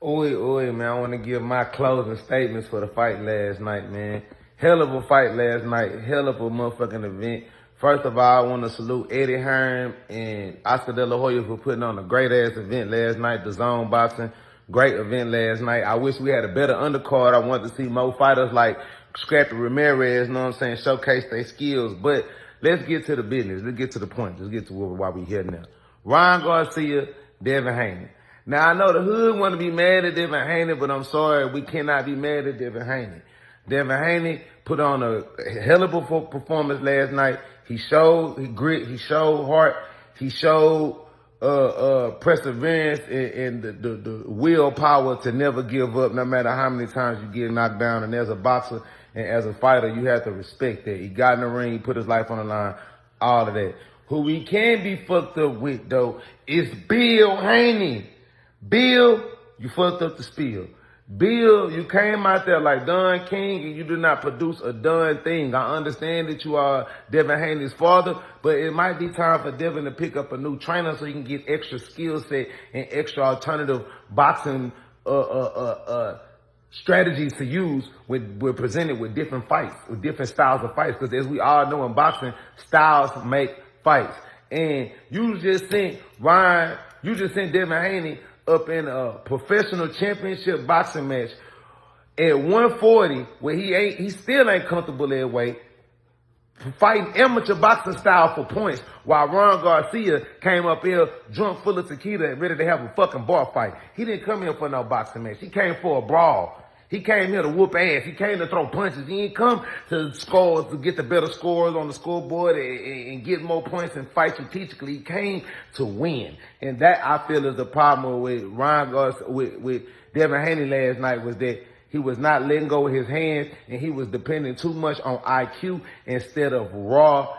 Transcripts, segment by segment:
Oi, man, I want to give my closing statements for the fight last night, man. Hell of a fight last night. Hell of a motherfucking event. First of all, I want to salute Eddie Hearn and Oscar De La Hoya for putting on a great-ass event last night, the Zone Boxing. Great event last night. I wish we had a better undercard. I want to see more fighters like Scrappy Ramirez, you know what I'm saying, showcase their skills. But let's get to the business. Let's get to the point. Let's get to why we here now. Ryan Garcia, Devin Haney. Now, I know the hood want to be mad at Devin Haney, but I'm sorry, we cannot be mad at Devin Haney. Devin Haney put on a hell of a performance last night. He showed grit, he showed heart, he showed perseverance and the willpower to never give up, no matter how many times you get knocked down. And as a boxer and as a fighter, you have to respect that. He got in the ring, he put his life on the line, all of that. Who we can be fucked up with, though, is Bill Haney. Bill, you fucked up the spiel. Bill, you came out there like Don King and you did not produce a darn thing. I understand that you are Devin Haney's father, but it might be time for Devin to pick up a new trainer so he can get extra skill set and extra alternative boxing strategies to use when we're presented with different fights, with different styles of fights. Because as we all know in boxing, styles make fights. And you just sent Devin Haney up in a professional championship boxing match at 140, where he still ain't comfortable that weight, fighting amateur boxing style for points, while Ron Garcia came up here drunk full of tequila and ready to have a fucking bar fight. He didn't come here for no boxing match. He came for a brawl. He came here to whoop ass. He came to throw punches. He didn't come to score, to get the better scores on the scoreboard and get more points and fight strategically. He came to win. And that, I feel, is the problem with Ryan Garcia, with Devin Haney last night, was that he was not letting go of his hands and he was depending too much on IQ instead of raw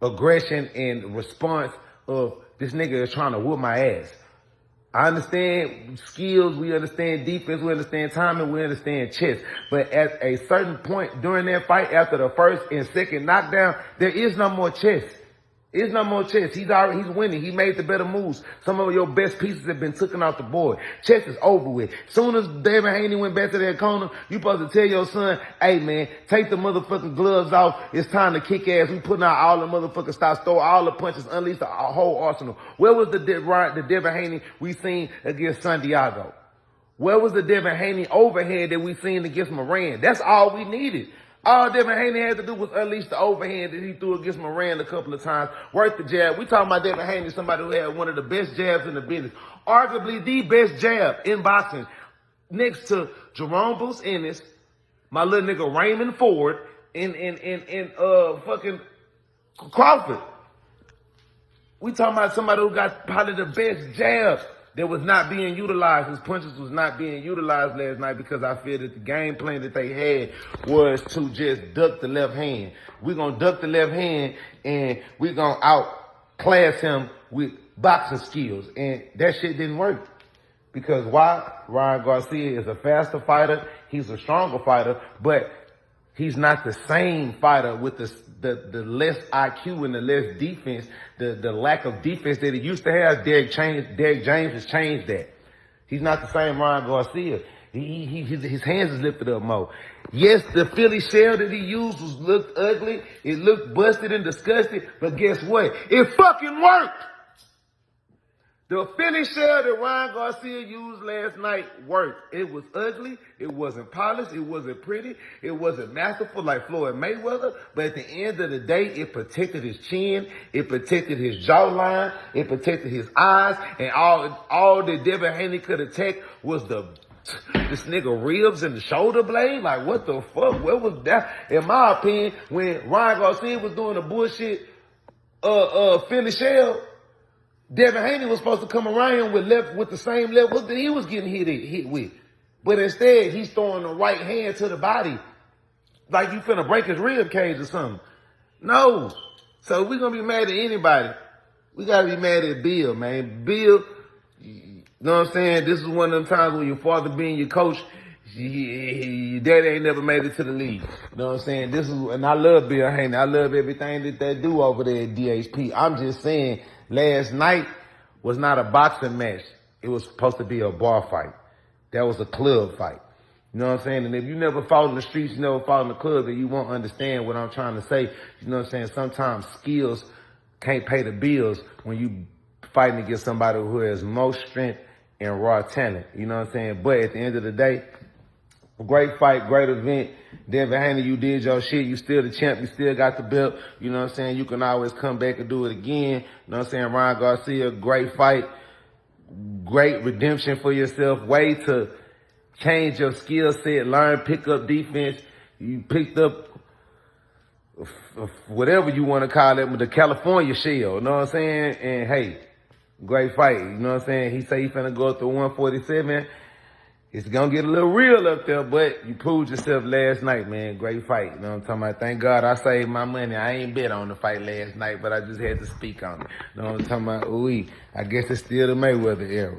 aggression and response of this nigga is trying to whoop my ass. I understand skills, we understand defense, we understand timing, we understand chess. But at a certain point during that fight, after the first and second knockdown, there is no more chess. There's no more chess. He's winning. He made the better moves. Some of your best pieces have been taken off the board. Chess is over with. Soon as David Haney went back to that corner, you supposed to tell your son, hey man, take the motherfucking gloves off. It's time to kick ass. We putting out all the motherfucking stops, throw all the punches, unleash the whole arsenal. Where was the Devin Haney we seen against Santiago? Where was the Devin Haney overhead that we seen against Moran? That's all we needed. All Devin Haney had to do was unleash the overhand that he threw against Moran a couple of times. Work the jab. We talking about Devin Haney, somebody who had one of the best jabs in the business. Arguably the best jab in boxing. Next to Jerome Bruce Ennis, my little nigga Raymond Ford, and fucking Crawford. We talking about somebody who got probably the best jabs that was not being utilized. His punches was not being utilized last night because I feel that the game plan that they had was to just duck the left hand. We're going to duck the left hand and we're going to outclass him with boxing skills. And that shit didn't work. Because why? Ryan Garcia is a faster fighter. He's a stronger fighter, but he's not the same fighter with the less IQ and the less defense, the lack of defense that he used to have. Derek James has changed that. He's not the same Ryan Garcia. His hands is lifted up more. Yes, the Philly shell that he used looked ugly. It looked busted and disgusted. But guess what? It fucking worked. The Philly shell that Ryan Garcia used last night worked. It was ugly. It wasn't polished. It wasn't pretty. It wasn't masterful like Floyd Mayweather. But at the end of the day, it protected his chin. It protected his jawline. It protected his eyes. And all that Devin Haney could attack was this nigga ribs and the shoulder blade. Like, what the fuck? Where was that? In my opinion, when Ryan Garcia was doing the bullshit, Philly shell, Devin Haney was supposed to come around with the same level that he was getting hit with. But instead, he's throwing the right hand to the body. Like you finna break his rib cage or something. No. So if we're gonna be mad at anybody, we gotta be mad at Bill, man. Bill, you know what I'm saying? This is one of them times when your father being your coach, your daddy ain't never made it to the league. You know what I'm saying? And I love Bill Haney. I love everything that they do over there at DHP. I'm just saying, last night was not a boxing match. It was supposed to be a bar fight. That was a club fight. You know what I'm saying? And if you never fought in the streets, you never fought in the club, then you won't understand what I'm trying to say. You know what I'm saying? Sometimes skills can't pay the bills when you fighting against somebody who has most strength and raw talent. You know what I'm saying? But at the end of the day, great fight, great event. Devin, Haney, you did your shit. You still the champ. You still got the belt. You know what I'm saying? You can always come back and do it again. You know what I'm saying? Ryan Garcia, great fight. Great redemption for yourself. Way to change your skill set, learn, pick up defense. You picked up whatever you want to call it, the California shell. You know what I'm saying? And hey, great fight. You know what I'm saying? He say he finna go up to 147. It's gonna get a little real up there, but you proved yourself last night, man. Great fight. You know what I'm talking about? Thank God I saved my money. I ain't bet on the fight last night, but I just had to speak on it. You know what I'm talking about? Ooh, I guess it's still the Mayweather era.